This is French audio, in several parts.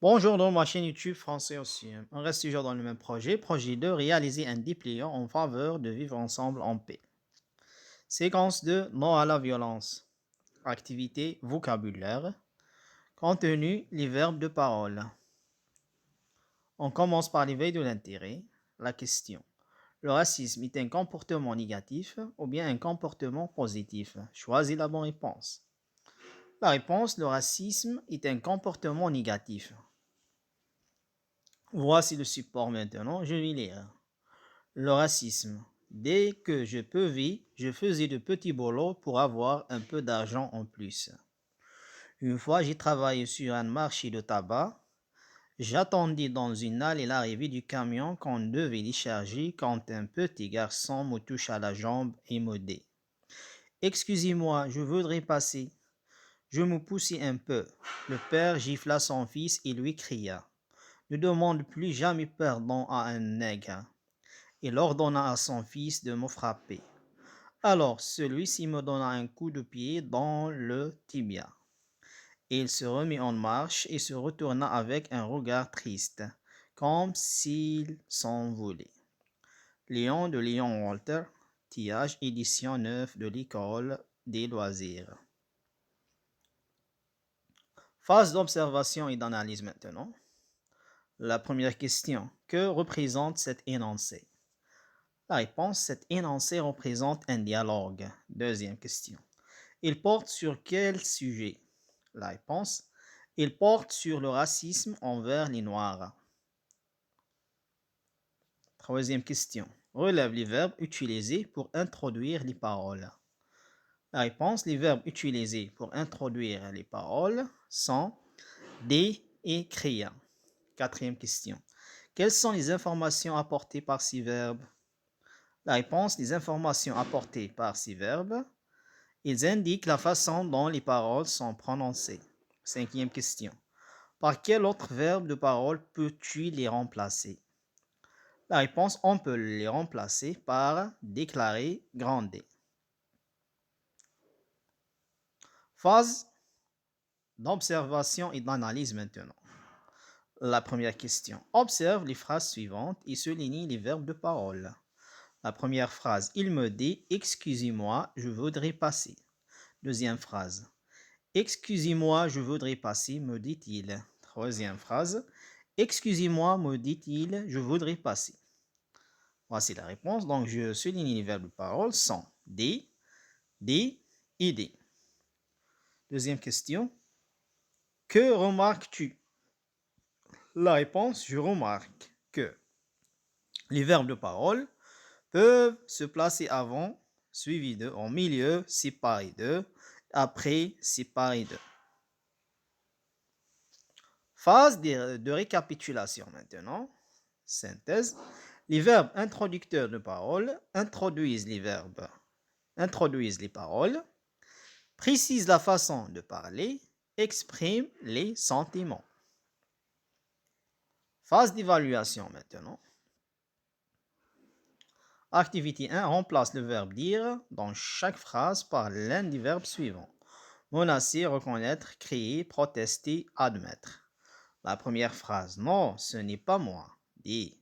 Bonjour dans ma chaîne YouTube français aussi. On reste toujours dans le même projet. Projet 2, réaliser un dépliant en faveur de vivre ensemble en paix. Séquence 2, non à la violence. Activité, vocabulaire. Contenu, les verbes de parole. On commence par l'éveil de l'intérêt. La question. Le racisme est un comportement négatif ou bien un comportement positif? Choisis la bonne réponse. La réponse, le racisme est un comportement négatif. Voici le support maintenant, je vais lire. Le racisme. Dès que je peux vivre, je faisais de petits boulots pour avoir un peu d'argent en plus. Une fois, j'ai travaillé sur un marché de tabac. J'attendais dans une allée l'arrivée du camion qu'on devait décharger quand un petit garçon me touche à la jambe et me dit: Excusez-moi, je voudrais passer. Je me poussai un peu. Le père gifla son fils et lui cria: Ne demande plus jamais pardon à un nègre. Il ordonna à son fils de me frapper. Alors celui-ci me donna un coup de pied dans le tibia. Il se remit en marche et se retourna avec un regard triste, comme s'il s'en voulait. Léon de Léon Walter, Tillage, édition 9 de l'École des loisirs. Phase d'observation et d'analyse maintenant. La première question. Que représente cet énoncé? La réponse, cet énoncé représente un dialogue. Deuxième question. Il porte sur quel sujet? La réponse, il porte sur le racisme envers les Noirs. Troisième question. Relève les verbes utilisés pour introduire les paroles. La réponse, les verbes utilisés pour introduire les paroles sont des et créa. Quatrième question. Quelles sont les informations apportées par ces verbes? La réponse, les informations apportées par ces verbes, ils indiquent la façon dont les paroles sont prononcées. Cinquième question. Par quel autre verbe de parole peux-tu les remplacer? La réponse, on peut les remplacer par déclarer, gronder. Phase d'observation et d'analyse maintenant. La première question. Observe les phrases suivantes et souligne les verbes de parole. La première phrase. Il me dit: Excusez-moi, je voudrais passer. Deuxième phrase. Excusez-moi, je voudrais passer, me dit-il. Troisième phrase. Excusez-moi, me dit-il, je voudrais passer. Voici la réponse. Donc, je souligne les verbes de parole sont des et des. Deuxième question. Que remarques-tu? La réponse, je remarque que les verbes de parole peuvent se placer avant, suivi de, en milieu, séparé de, après, séparé de. Phase de récapitulation maintenant. Synthèse. Les verbes introducteurs de parole introduisent les verbes, introduisent les paroles, précisent la façon de parler, expriment les sentiments. Phase d'évaluation maintenant. Activité 1. Remplace le verbe dire dans chaque phrase par l'un des verbes suivants. Menacer, reconnaître, créer, protester, admettre. La première phrase. Non, ce n'est pas moi. Dit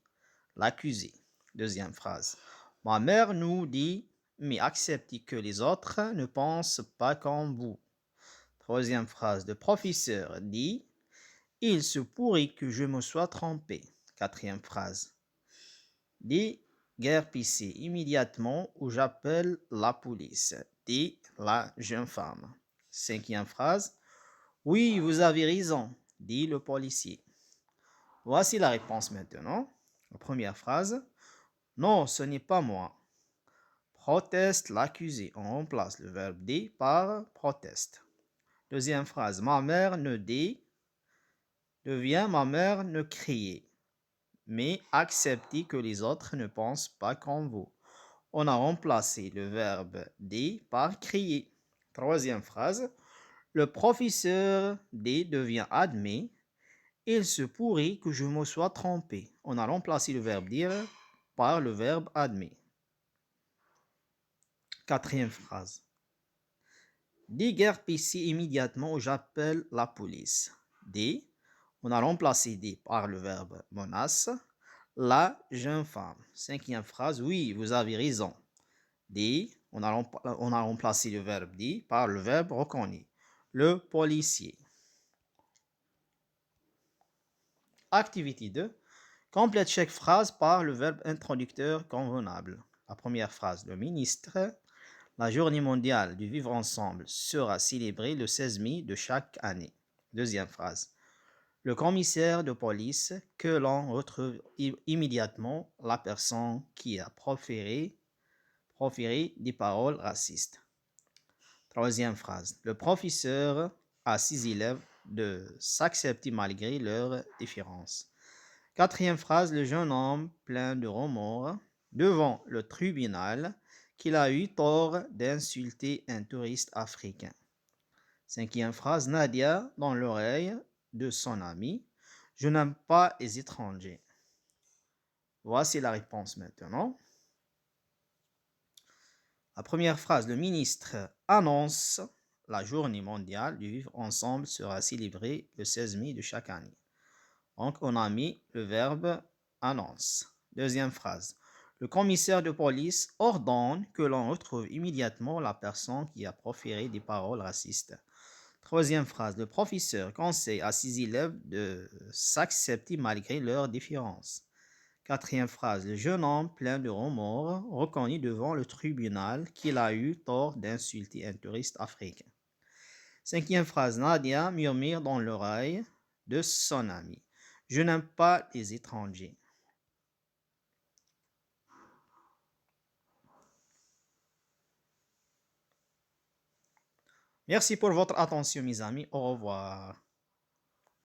l'accusé. Deuxième phrase. Ma mère nous dit: mais acceptez que les autres ne pensent pas comme vous. Troisième phrase. Le professeur dit: il se pourrait que je me sois trompé. Quatrième phrase. Déguerpissez immédiatement ou j'appelle la police. Dit la jeune femme. Cinquième phrase. Oui, vous avez raison, dit le policier. Voici la réponse maintenant. La première phrase. Non, ce n'est pas moi. Proteste l'accusé. On remplace le verbe dit par proteste. Deuxième phrase. Ma mère ne dit devient ma mère ne criait, mais acceptez que les autres ne pensent pas comme vous. On a remplacé le verbe dit par crier. Troisième phrase. Le professeur dit devient admet. Il se pourrait que je me sois trompé. On a remplacé le verbe dire par le verbe admet. Quatrième phrase. Déguerpissez immédiatement ou j'appelle la police. D. On a remplacé des par le verbe menace. La jeune femme. Cinquième phrase, oui, vous avez raison. Des, on a remplacé le verbe des par le verbe reconnu. Le policier. Activité 2. Complète chaque phrase par le verbe introducteur convenable. La première phrase, le ministre. La journée mondiale du vivre ensemble sera célébrée le 16 mai de chaque année. Deuxième phrase. Le commissaire de police que l'on retrouve immédiatement la personne qui a proféré des paroles racistes. Troisième phrase. Le professeur a ses élèves de s'accepter malgré leurs différences. Quatrième phrase. Le jeune homme plein de remords devant le tribunal qu'il a eu tort d'insulter un touriste africain. Cinquième phrase. Nadia dans l'oreille de son ami. Je n'aime pas les étrangers. Voici la réponse maintenant. La première phrase, le ministre annonce la journée mondiale du vivre ensemble sera célébrée le 16 mai de chaque année. Donc, on a mis le verbe annonce. Deuxième phrase, le commissaire de police ordonne que l'on retrouve immédiatement la personne qui a proféré des paroles racistes. Troisième phrase, le professeur conseille à ses élèves de s'accepter malgré leurs différences. Quatrième phrase, le jeune homme plein de remords reconnaît devant le tribunal qu'il a eu tort d'insulter un touriste africain. Cinquième phrase, Nadia murmure dans l'oreille de son ami. Je n'aime pas les étrangers. Merci pour votre attention, mes amis. Au revoir.